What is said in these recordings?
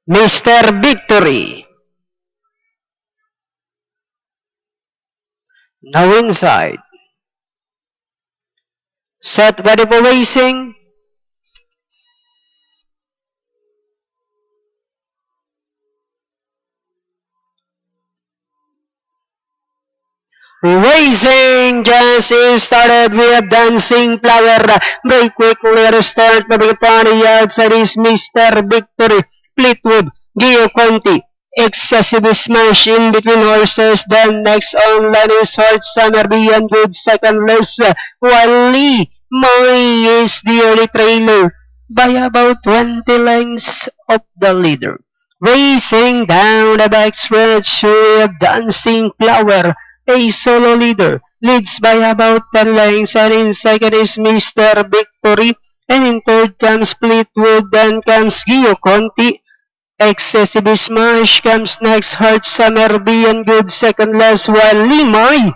Mr. Victory. Now inside. Set ready for racing. Racing just started with Dancing Flower. Very quickly restart. Public party outside is Mr. Victory. Fleetwood, Gio Conti. Excessive smash in between horses. Then next on line is Hot Summer Beyond Good. Second less. While Lee Moy is the early trailer by about 20 lengths of the leader. Racing down the backstretch with Dancing Flower. A solo leader leads by about 10 lengths, and in second is Mr. Victory, and in third comes Fleetwood, then comes Gio Conti. Excessive Smash comes next, Hot Summer Beyond Good second last, while Limay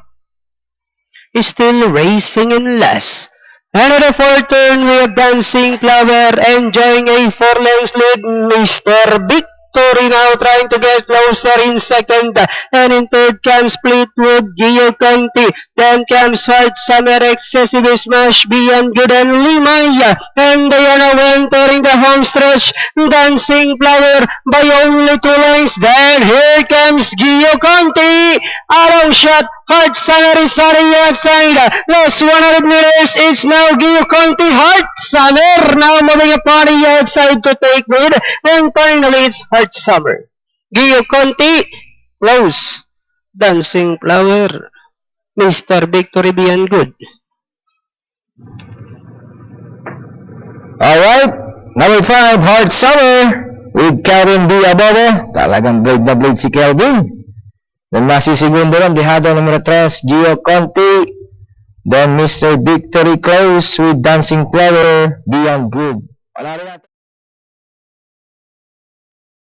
is still racing in last. Another fourth turn with Dancing Flower enjoying a 4 lengths lead. Mr. Victory now trying to get closer in second, and in third comes Fleetwood, Gio Conti, then comes Hot Summer, Excessive Smash, Beyond Good, and Limaya, and they are now entering the home stretch. Dancing Flower by only 2 lengths. Then here comes Gio Conti, a long shot. Hot Summer is starting outside. Last 100 meters, it's now Gio Conti. Hot Summer now moving upon the outside to take lead. And finally, it's Hot Summer. Gio Conti, close. Dancing Flower, Mr. Victory Beyond Good. Alright, number 5, Hot Summer with Kelvin Diabobo. Talagang blade na blade si Kelvin. Then masisigundo rin, dehado numero 3, Gio Conti. Then Mr. Victory close with Dancing Flower, Beyond Good. Wala rin natin.